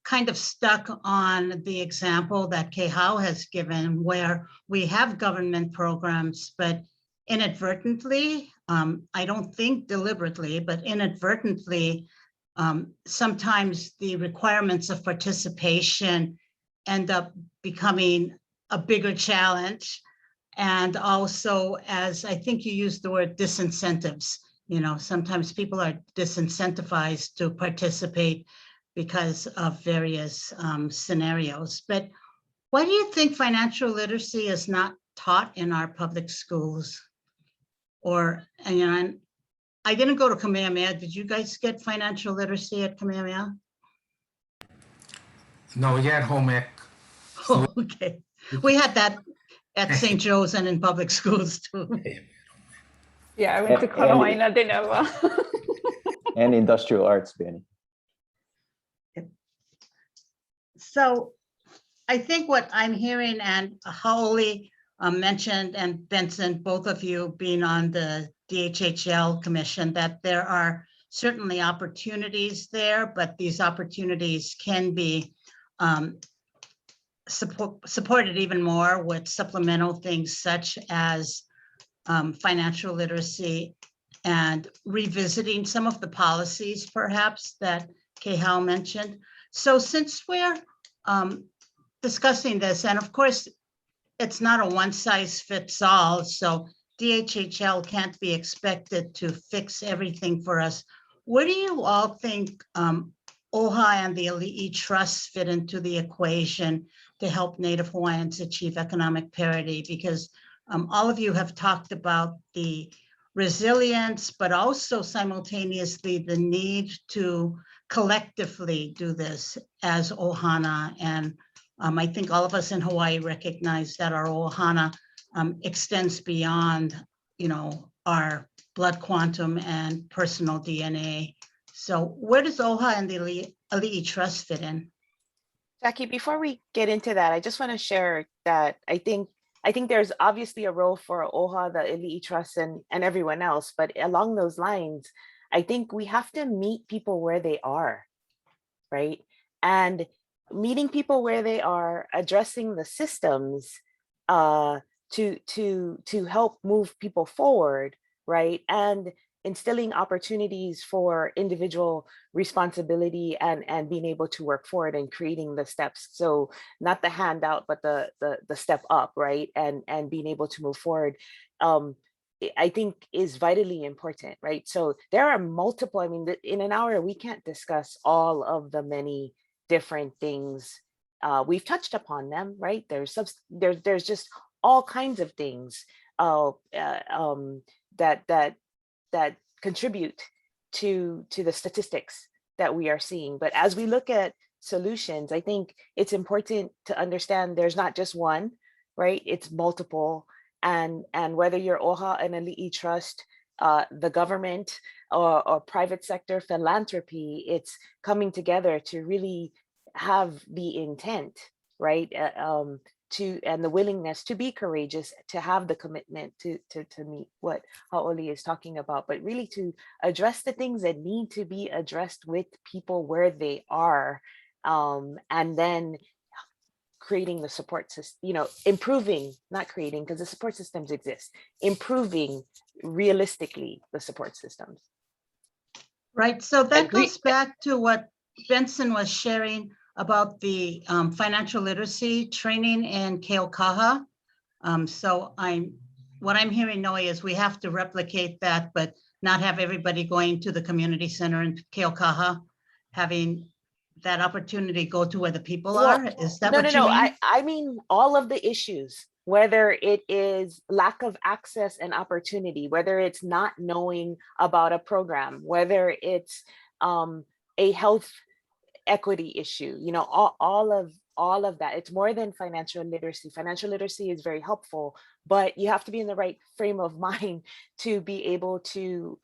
kind of stuck on the example that Kehau has given, where we have government programs, but inadvertently, I don't think deliberately, but inadvertently, sometimes the requirements of participation end up becoming a bigger challenge. And also, as I think you used the word disincentives, sometimes people are disincentivized to participate because of various scenarios. But why do you think financial literacy is not taught in our public schools? Or, and I didn't go to Kamehameha. Did you guys get financial literacy at Kamehameha? No, we had home ec. Oh, okay. We had that at St. Joe's and in public schools too. Yeah, I went to Koloaina de Nova. And industrial arts, Benny. So I think what I'm hearing, and Hau'oli mentioned, and Benson, both of you being on the DHHL commission, that there are certainly opportunities there, but these opportunities can be supported even more with supplemental things such as financial literacy and revisiting some of the policies perhaps that Kehau mentioned. So since we're discussing this, and of course, it's not a one size fits all. So DHHL can't be expected to fix everything for us. Where do you all think OHA and the Ali'i Trust fit into the equation to help Native Hawaiians achieve economic parity? Because all of you have talked about the resilience, but also simultaneously the need to collectively do this as Ohana. And I think all of us in Hawaii recognize that our Ohana extends beyond, our blood quantum and personal DNA. So where does OHA and the Ali'i Trust fit in? Jackie, before we get into that, I just want to share that I think there's obviously a role for OHA, the Ali'i Trust, and everyone else. But along those lines, I think we have to meet people where they are, right? And meeting people where they are, addressing the systems to help move people forward, right? And instilling opportunities for individual responsibility and being able to work forward and creating the steps. So not the handout, but the step up, right? And being able to move forward, I think is vitally important, right? So there are multiple, I mean, in an hour, we can't discuss all of the many different things. We've touched upon them, right? There's just all kinds of things that contribute to the statistics that we are seeing. But as we look at solutions, I think it's important to understand there's not just one, right? It's multiple. And whether you're OHA and Ali'i Trust, the government or private sector philanthropy, it's coming together to really have the intent, right? And the willingness to be courageous, to have the commitment to meet what Hau'oli is talking about, but really to address the things that need to be addressed with people where they are, and then creating the support system, improving, not creating, because the support systems exist, improving realistically the support systems. Right, so that goes back to what Benson was sharing about the financial literacy training in Keaukaha. So what I'm hearing, Noe, is we have to replicate that, but not have everybody going to the community center in Keaukaha, having that opportunity go to where the people are. Is that what you mean? I mean all of the issues, whether it is lack of access and opportunity, whether it's not knowing about a program, whether it's a health equity issue, all of that. It's more than financial literacy. Financial literacy is very helpful, but you have to be in the right frame of mind to be able to,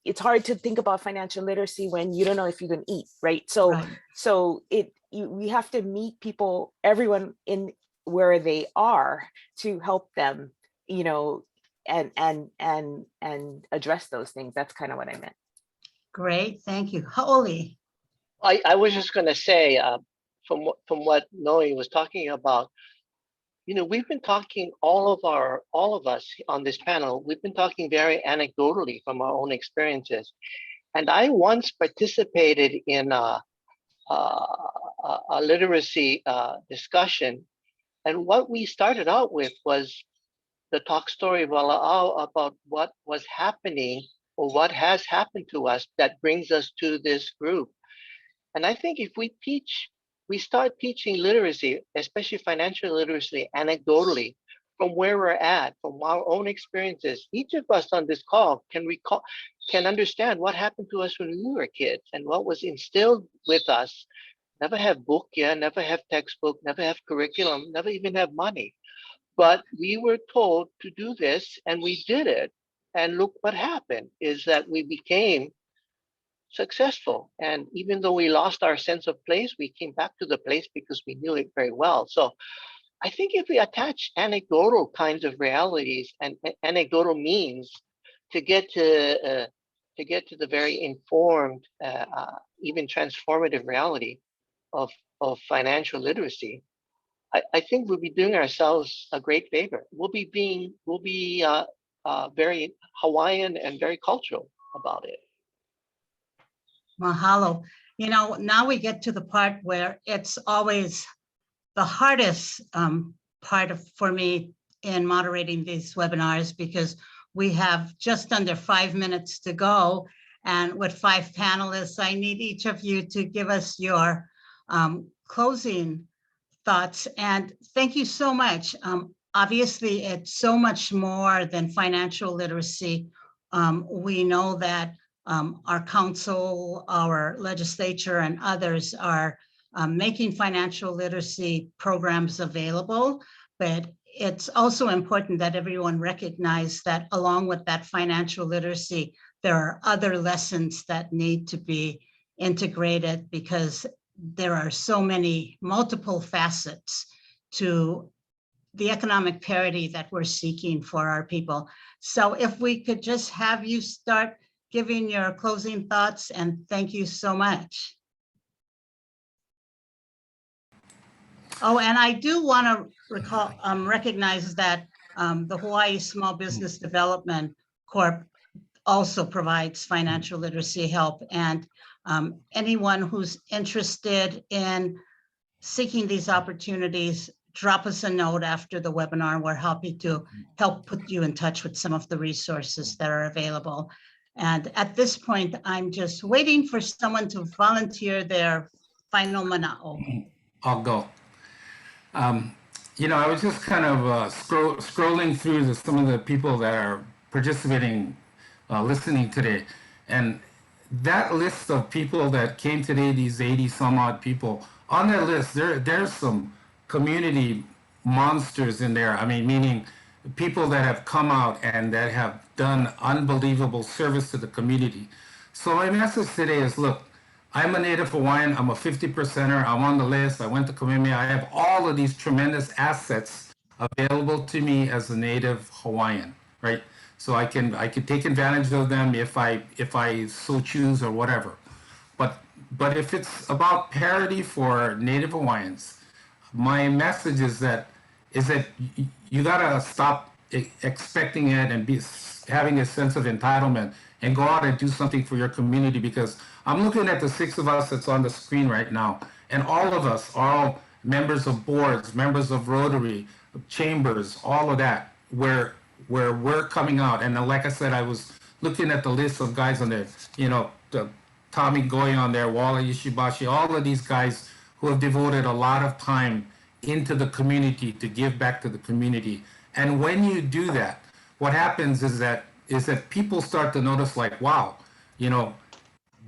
it's hard to think about financial literacy when you don't know if you can eat, right? So, Right. So we have to meet people, everyone in where they are, to help them, and address those things. That's kind of what I meant. Great, thank you. Hau'oli. I was just going to say, from what Noe was talking about, we've been talking, all of us on this panel, we've been talking very anecdotally from our own experiences. And I once participated in a literacy discussion, and what we started out with was the talk story of Wala'au about what was happening or what has happened to us that brings us to this group. And I think if we start teaching literacy, especially financial literacy, anecdotally, from where we're at, from our own experiences, each of us on this call can understand what happened to us when we were kids and what was instilled with us. Never have book, never have textbook, never have curriculum, never even have money. But we were told to do this and we did it. And look what happened is that we became successful. And even though we lost our sense of place, we came back to the place because we knew it very well. So I think if we attach anecdotal kinds of realities and anecdotal means to get to the very informed, even transformative reality of financial literacy, I think we'll be doing ourselves a great favor. We'll be very Hawaiian and very cultural about it. Mahalo. Now we get to the part where it's always the hardest part for me in moderating these webinars, because we have just under 5 minutes to go. And with 5 panelists, I need each of you to give us your closing thoughts. And thank you so much. Obviously, it's so much more than financial literacy. We know that our council, our legislature, and others are making financial literacy programs available, but it's also important that everyone recognize that along with that financial literacy, there are other lessons that need to be integrated, because there are so many multiple facets to the economic parity that we're seeking for our people. So if we could just have you start giving your closing thoughts, and thank you so much. Oh, and I do want to recognize that the Hawaii Small Business Development Corp also provides financial literacy help, and anyone who's interested in seeking these opportunities, drop us a note after the webinar. We're happy to help put you in touch with some of the resources that are available. And at this point, I'm just waiting for someone to volunteer their final mana'o. I'll go. You know, I was just kind of scrolling through some of the people that are participating, listening today. And that list of people that came today, these 80 some odd people, on that list, there's some community monsters in there. I mean, meaning people that have come out and that have done unbelievable service to the community. So my message today is, look, I'm a Native Hawaiian. I'm a 50%er. I'm on the list. I went to Kamehameha. I have all of these tremendous assets available to me as a Native Hawaiian, right? So I can take advantage of them if I so choose or whatever. But if it's about parity for Native Hawaiians, my message is that you gotta stop expecting it and having a sense of entitlement and go out and do something for your community, because I'm looking at the 6 of us that's on the screen right now, and all of us are all members of boards, members of Rotary, chambers, all of that, where we're coming out. And like I said, I was looking at the list of guys on there, you know, the Tommy Goy on there, Walla Yoshibashi, all of these guys who have devoted a lot of time into the community to give back to the community. And when you do that, what happens is that people start to notice, like, wow, you know,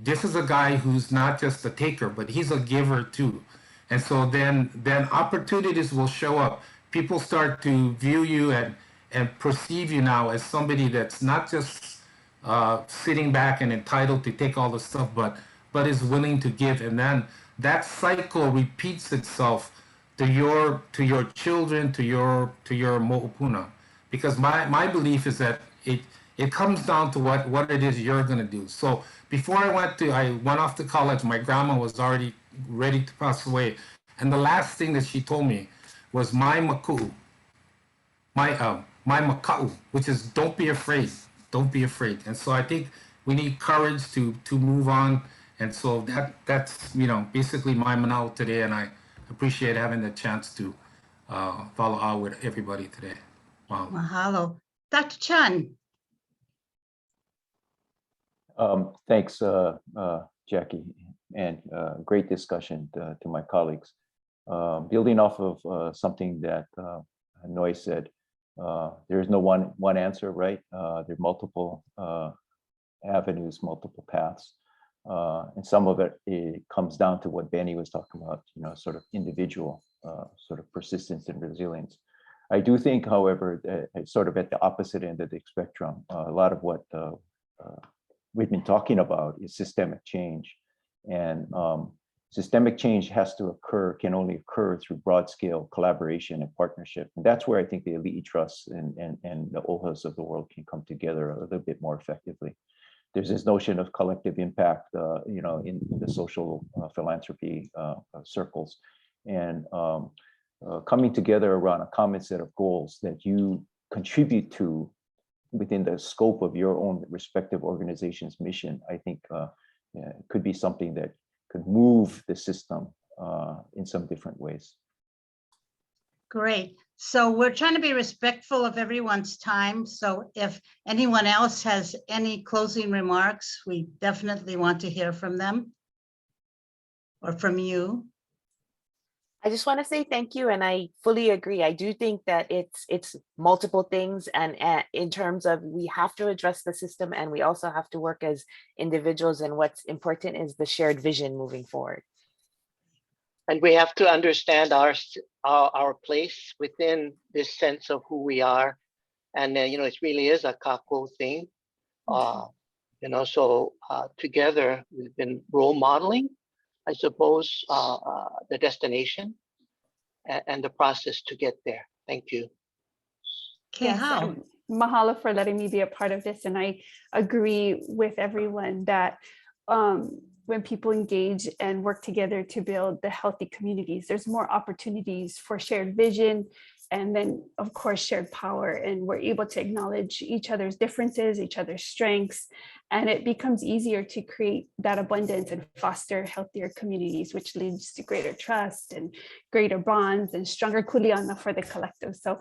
this is a guy who's not just a taker, but he's a giver too. And so then opportunities will show up. People start to view you and perceive you now as somebody that's not just sitting back and entitled to take all the stuff, but is willing to give. And then that cycle repeats itself to your children, to your mo'opuna. Because my belief is that it comes down to what it is you're going to do. So before I went off to college, my grandma was already ready to pass away. And the last thing that she told me was my maku'u, my maka'u, which is don't be afraid. Don't be afraid. And so I think we need courage to move on. And so that's, you know, basically my manao today. And I appreciate having the chance to follow out with everybody today. Wow. Mahalo. Dr. Chun. Thanks, Jackie, and great discussion to my colleagues. Building off of something that Noi said, there is no one answer, right? There are multiple avenues, multiple paths, and some of it comes down to what Benny was talking about, you know, sort of individual, sort of persistence and resilience. I do think, however, that it's sort of at the opposite end of the spectrum. A lot of what we've been talking about is systemic change, and systemic change can only occur through broad scale collaboration and partnership. And that's where I think the elite trusts and the OHAs of the world can come together a little bit more effectively. There's this notion of collective impact, you know, in the social philanthropy circles, and coming together around a common set of goals that you contribute to within the scope of your own respective organization's mission, I think could be something that could move the system in some different ways. Great. So we're trying to be respectful of everyone's time. So if anyone else has any closing remarks, we definitely want to hear from them or from you. I just want to say thank you, and I fully agree. I do think that it's multiple things, and in terms of we have to address the system, and we also have to work as individuals. And what's important is the shared vision moving forward. And we have to understand our place within this sense of who we are, and it really is a kako thing. So together we've been role modeling, I suppose, the destination and the process to get there. Thank you. Okay, Yes, how? and mahalo for letting me be a part of this. And I agree with everyone that when people engage and work together to build the healthy communities, there's more opportunities for shared vision and then, of course, shared power. And we're able to acknowledge each other's differences, each other's strengths, and it becomes easier to create that abundance and foster healthier communities, which leads to greater trust and greater bonds and stronger kuleana for the collective. So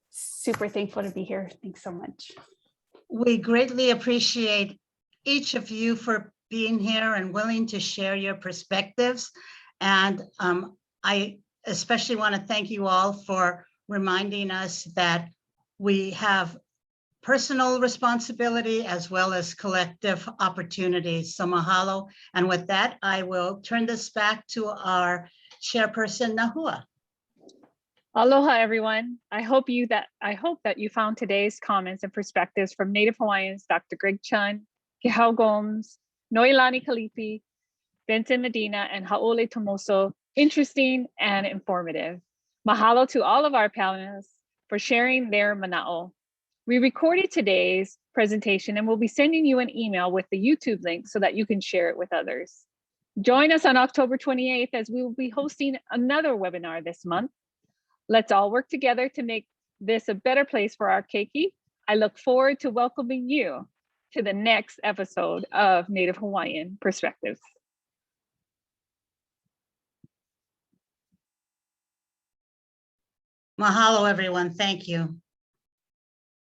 super thankful to be here. Thanks so much. We greatly appreciate each of you for being here and willing to share your perspectives. And I especially want to thank you all for reminding us that we have personal responsibility as well as collective opportunities. So mahalo. And with that, I will turn this back to our chairperson, Nahua. Aloha, everyone. I hope that you found today's comments and perspectives from Native Hawaiians, Dr. Greg Chun, Kehau Gomes, Noilani Kalipi, Vincent Medina, and Haole Tomoso interesting and informative. Mahalo to all of our panelists for sharing their mana'o. We recorded today's presentation and we'll be sending you an email with the YouTube link so that you can share it with others. Join us on October 28th as we will be hosting another webinar this month. Let's all work together to make this a better place for our keiki. I look forward to welcoming you to the next episode of Native Hawaiian Perspectives. Mahalo, everyone. Thank you.